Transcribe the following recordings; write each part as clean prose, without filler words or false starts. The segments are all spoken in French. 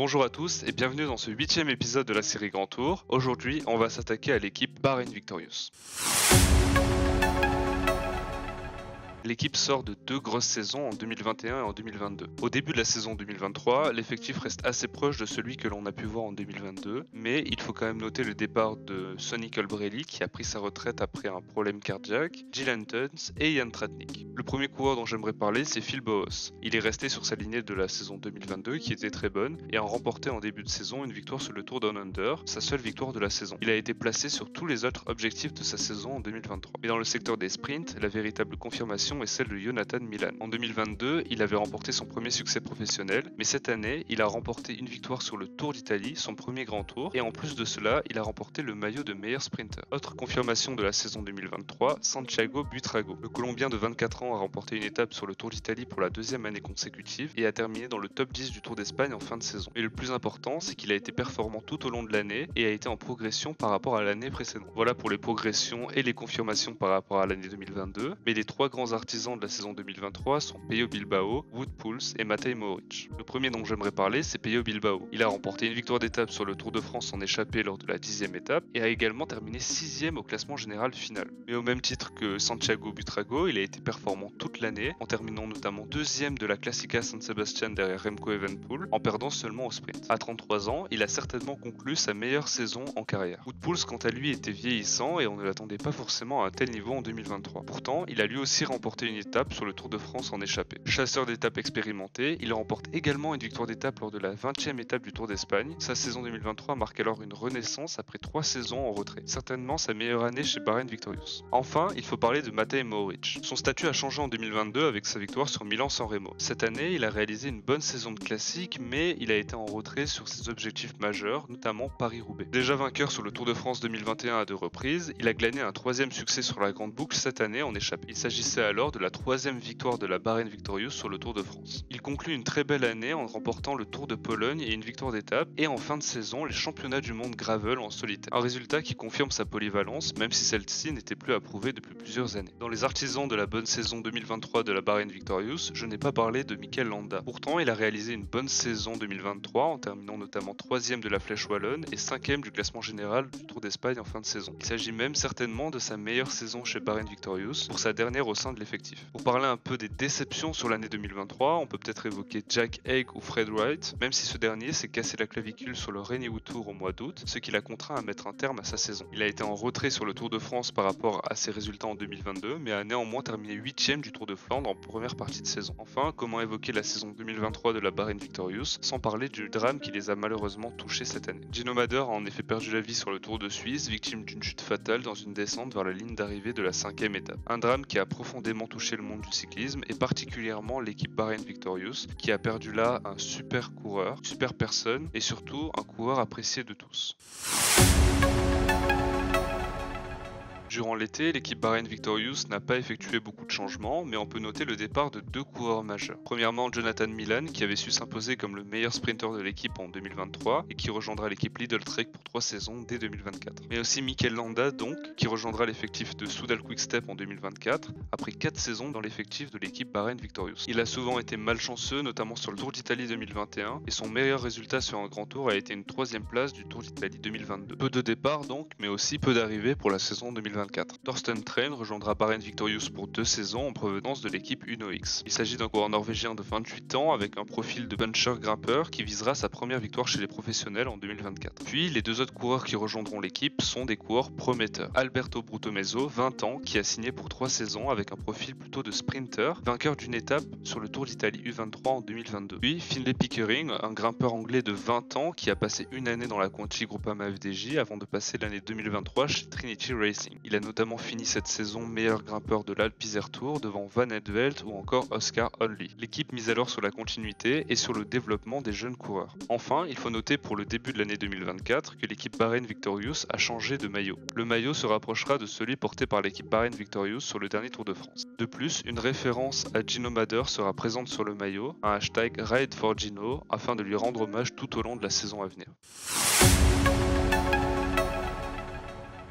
Bonjour à tous et bienvenue dans ce 8e épisode de la série Grand Tour. Aujourd'hui, on va s'attaquer à l'équipe Bahrain Victorious. L'équipe sort de deux grosses saisons en 2021 et en 2022. Au début de la saison 2023, l'effectif reste assez proche de celui que l'on a pu voir en 2022, mais il faut quand même noter le départ de Sonny Colbrelli qui a pris sa retraite après un problème cardiaque, Gillian Tuns et Jan Tratnik. Le premier coureur dont j'aimerais parler, c'est Phil Bowes. Il est resté sur sa lignée de la saison 2022 qui était très bonne et a remporté en début de saison une victoire sur le Tour Down Under, sa seule victoire de la saison. Il a été placé sur tous les autres objectifs de sa saison en 2023. Mais dans le secteur des sprints, la véritable confirmation est celle de Jonathan Milan. En 2022, il avait remporté son premier succès professionnel, mais cette année, il a remporté une victoire sur le Tour d'Italie, son premier grand tour, et en plus de cela, il a remporté le maillot de meilleur sprinter. Autre confirmation de la saison 2023, Santiago Buitrago. Le Colombien de 24 ans a remporté une étape sur le Tour d'Italie pour la deuxième année consécutive et a terminé dans le top 10 du Tour d'Espagne en fin de saison. Et le plus important, c'est qu'il a été performant tout au long de l'année et a été en progression par rapport à l'année précédente. Voilà pour les progressions et les confirmations par rapport à l'année 2022, mais les trois grands artisans de la saison 2023 sont Pello Bilbao, Wout Poels et Matej Mohoric. Le premier dont j'aimerais parler, c'est Pello Bilbao. Il a remporté une victoire d'étape sur le Tour de France en échappée lors de la 10e étape et a également terminé 6e au classement général final. Mais au même titre que Santiago Buitrago, il a été performant toute l'année, en terminant notamment 2e de la Classica San Sebastian derrière Remco Evenepoel, en perdant seulement au sprint. À 33 ans, il a certainement conclu sa meilleure saison en carrière. Wout Poels, quant à lui, était vieillissant et on ne l'attendait pas forcément à un tel niveau en 2023. Pourtant, il a lui aussi remporté une étape sur le Tour de France en échappée. Chasseur d'étapes expérimenté, il remporte également une victoire d'étape lors de la 20e étape du Tour d'Espagne. Sa saison 2023 marque alors une renaissance après 3 saisons en retrait. Certainement sa meilleure année chez Bahrain Victorious. Enfin, il faut parler de Matej Mohoric. Son statut a changé en 2022 avec sa victoire sur Milan-San Remo. Cette année, il a réalisé une bonne saison de classique, mais il a été en retrait sur ses objectifs majeurs, notamment Paris-Roubaix. Déjà vainqueur sur le Tour de France 2021 à 2 reprises, il a glané un 3e succès sur la Grande Boucle cette année en échappée. Il s'agissait alors de la 3e victoire de la Bahrain Victorious sur le Tour de France. Il conclut une très belle année en remportant le Tour de Pologne et une victoire d'étape, et en fin de saison, les championnats du monde gravel en solitaire. Un résultat qui confirme sa polyvalence, même si celle-ci n'était plus approuvée depuis plusieurs années. Dans les artisans de la bonne saison 2023 de la Bahrain Victorious, je n'ai pas parlé de Mikel Landa. Pourtant, il a réalisé une bonne saison 2023 en terminant notamment 3e de la Flèche Wallonne et 5e du classement général du Tour d'Espagne en fin de saison. Il s'agit même certainement de sa meilleure saison chez Bahrain Victorious, pour sa dernière au sein de l'effectif. Pour parler un peu des déceptions sur l'année 2023, on peut peut-être évoquer Jack Haig ou Fred Wright, même si ce dernier s'est cassé la clavicule sur le Rennes Tour au mois d'août, ce qui l'a contraint à mettre un terme à sa saison. Il a été en retrait sur le Tour de France par rapport à ses résultats en 2022, mais a néanmoins terminé 8e du Tour de Flandre en première partie de saison. Enfin, comment évoquer la saison 2023 de la Bahrain Victorious sans parler du drame qui les a malheureusement touchés cette année. Gino Mader a en effet perdu la vie sur le Tour de Suisse, victime d'une chute fatale dans une descente vers la ligne d'arrivée de la 5e étape. Un drame qui a profondément touché le monde du cyclisme et particulièrement l'équipe Bahrain Victorious qui a perdu là un super coureur, super personne et surtout un coureur apprécié de tous. Durant l'été, l'équipe Bahrain Victorious n'a pas effectué beaucoup de changements, mais on peut noter le départ de deux coureurs majeurs. Premièrement, Jonathan Milan, qui avait su s'imposer comme le meilleur sprinter de l'équipe en 2023 et qui rejoindra l'équipe Lidl Trek pour 3 saisons dès 2024. Mais aussi Mikel Landa, donc, qui rejoindra l'effectif de Soudal Quick-Step en 2024, après 4 saisons dans l'effectif de l'équipe Bahrain Victorious. Il a souvent été malchanceux, notamment sur le Tour d'Italie 2021, et son meilleur résultat sur un grand tour a été une 3e place du Tour d'Italie 2022. Peu de départs donc, mais aussi peu d'arrivées pour la saison 2024. Thorsten Train rejoindra Bahrain Victorious pour 2 saisons en provenance de l'équipe Uno X. Il s'agit d'un coureur norvégien de 28 ans avec un profil de puncher grimpeur qui visera sa première victoire chez les professionnels en 2024. Puis les 2 autres coureurs qui rejoindront l'équipe sont des coureurs prometteurs. Alberto Brutomezzo, 20 ans, qui a signé pour 3 saisons avec un profil plutôt de sprinter, vainqueur d'une étape sur le Tour d'Italie U23 en 2022. Puis Finlay Pickering, un grimpeur anglais de 20 ans qui a passé une année dans la Conti Groupama FDJ avant de passer l'année 2023 chez Trinity Racing. Il a notamment fini cette saison meilleur grimpeur de l'Alpe Isère Tour devant Van Edvelt ou encore Oscar Onley. L'équipe mise alors sur la continuité et sur le développement des jeunes coureurs. Enfin, il faut noter pour le début de l'année 2024 que l'équipe Bahrain Victorious a changé de maillot. Le maillot se rapprochera de celui porté par l'équipe Bahrain Victorious sur le dernier Tour de France. De plus, une référence à Gino Mader sera présente sur le maillot, un hashtag Ride for Gino, afin de lui rendre hommage tout au long de la saison à venir.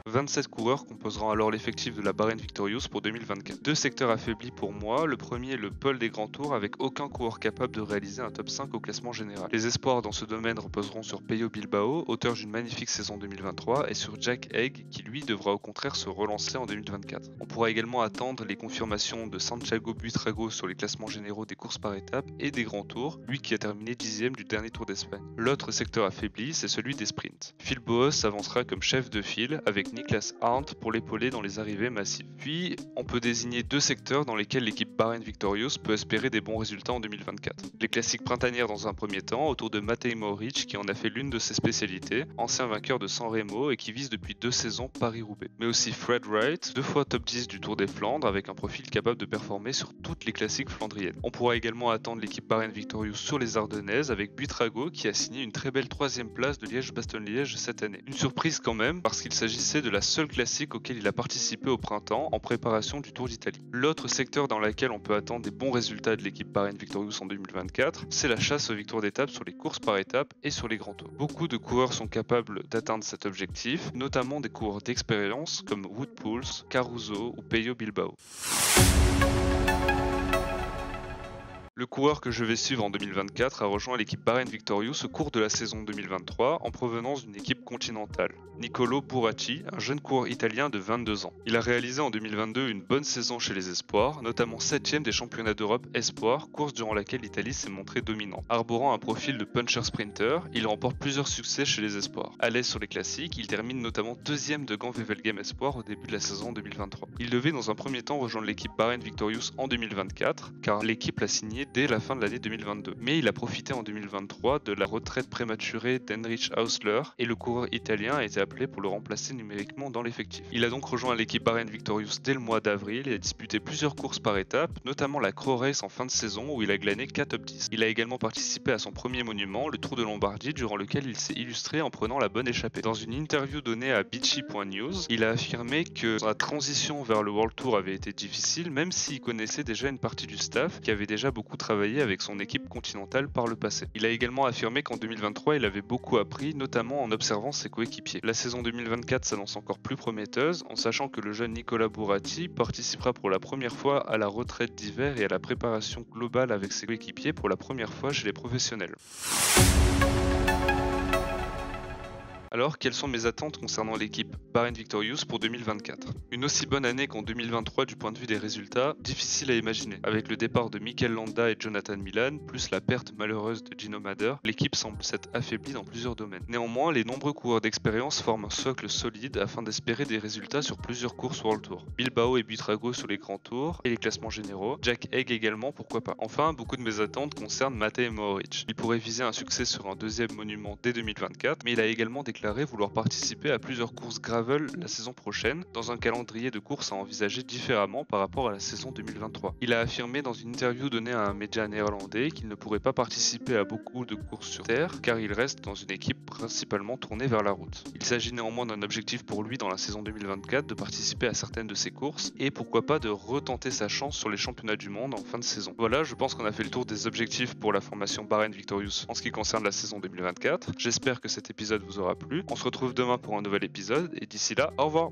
27 coureurs composeront alors l'effectif de la Bahrain Victorious pour 2024. Deux secteurs affaiblis pour moi, le premier est le pôle des grands tours avec aucun coureur capable de réaliser un top 5 au classement général. Les espoirs dans ce domaine reposeront sur Pello Bilbao, auteur d'une magnifique saison 2023, et sur Jack Haig qui lui devra au contraire se relancer en 2024. On pourra également attendre les confirmations de Santiago Buitrago sur les classements généraux des courses par étapes et des grands tours, lui qui a terminé 10e du dernier Tour d'Espagne. L'autre secteur affaibli, c'est celui des sprints. Phil Boos avancera comme chef de file avec Niklas Arndt pour l'épauler dans les arrivées massives. Puis, on peut désigner deux secteurs dans lesquels l'équipe Bahrain Victorious peut espérer des bons résultats en 2024. Les classiques printanières dans un premier temps, autour de Matej Mohoric qui en a fait l'une de ses spécialités, ancien vainqueur de San Remo et qui vise depuis 2 saisons Paris-Roubaix. Mais aussi Fred Wright, 2 fois top 10 du Tour des Flandres avec un profil capable de performer sur toutes les classiques flandriennes. On pourra également attendre l'équipe Bahrain Victorious sur les Ardennaises avec Buitrago qui a signé une très belle 3e place de Liège-Bastogne-Liège cette année. Une surprise quand même parce qu'il s'agissait de la seule classique auquel il a participé au printemps en préparation du Tour d'Italie. L'autre secteur dans lequel on peut attendre des bons résultats de l'équipe Bahrain Victorious en 2024, c'est la chasse aux victoires d'étape sur les courses par étapes et sur les grands tours. Beaucoup de coureurs sont capables d'atteindre cet objectif, notamment des coureurs d'expérience comme Wout Poels, Caruso ou Pello Bilbao. Le coureur que je vais suivre en 2024 a rejoint l'équipe Bahrain Victorious au cours de la saison 2023 en provenance d'une équipe continentale. Nicolo Buracci, un jeune coureur italien de 22 ans. Il a réalisé en 2022 une bonne saison chez les espoirs, notamment 7e des championnats d'Europe espoirs, course durant laquelle l'Italie s'est montrée dominante. Arborant un profil de puncher sprinter, il remporte plusieurs succès chez les espoirs. À l'aise sur les classiques, il termine notamment 2e de Gand-Wevelgem espoir au début de la saison 2023. Il devait dans un premier temps rejoindre l'équipe Bahrain Victorious en 2024, car l'équipe l'a signé dès la fin de l'année 2022. Mais il a profité en 2023 de la retraite prématurée d'Heinrich Hausler et le coureur italien a été appelé pour le remplacer numériquement dans l'effectif. Il a donc rejoint l'équipe Bahrain Victorious dès le mois d'avril et a disputé plusieurs courses par étapes, notamment la Crow Race en fin de saison où il a glané 4 top 10. Il a également participé à son premier monument, le Tour de Lombardie, durant lequel il s'est illustré en prenant la bonne échappée. Dans une interview donnée à Beachy.news, il a affirmé que la transition vers le World Tour avait été difficile, même s'il connaissait déjà une partie du staff qui avait déjà beaucoup travaillé avec son équipe continentale par le passé. Il a également affirmé qu'en 2023, il avait beaucoup appris, notamment en observant ses coéquipiers. La saison 2024 s'annonce encore plus prometteuse, en sachant que le jeune Nicola Buracci participera pour la première fois à la retraite d'hiver et à la préparation globale avec ses coéquipiers pour la première fois chez les professionnels. Alors, quelles sont mes attentes concernant l'équipe Bahrain Victorious pour 2024 ? Une aussi bonne année qu'en 2023 du point de vue des résultats, difficile à imaginer. Avec le départ de Mikel Landa et Jonathan Milan, plus la perte malheureuse de Gino Mader, l'équipe semble s'être affaiblie dans plusieurs domaines. Néanmoins, les nombreux coureurs d'expérience forment un socle solide afin d'espérer des résultats sur plusieurs courses World Tour. Bilbao et Buitrago sur les grands tours et les classements généraux, Jack Haig également, pourquoi pas. Enfin, beaucoup de mes attentes concernent Matej Mohoric. Il pourrait viser un succès sur un 2e monument dès 2024, mais il a également déclaré vouloir participer à plusieurs courses gravel la saison prochaine, dans un calendrier de courses à envisager différemment par rapport à la saison 2023. Il a affirmé dans une interview donnée à un média néerlandais qu'il ne pourrait pas participer à beaucoup de courses sur terre, car il reste dans une équipe principalement tournée vers la route. Il s'agit néanmoins d'un objectif pour lui dans la saison 2024 de participer à certaines de ces courses, et pourquoi pas de retenter sa chance sur les championnats du monde en fin de saison. Voilà, je pense qu'on a fait le tour des objectifs pour la formation Bahrain Victorious en ce qui concerne la saison 2024. J'espère que cet épisode vous aura plu. On se retrouve demain pour un nouvel épisode et d'ici là, au revoir.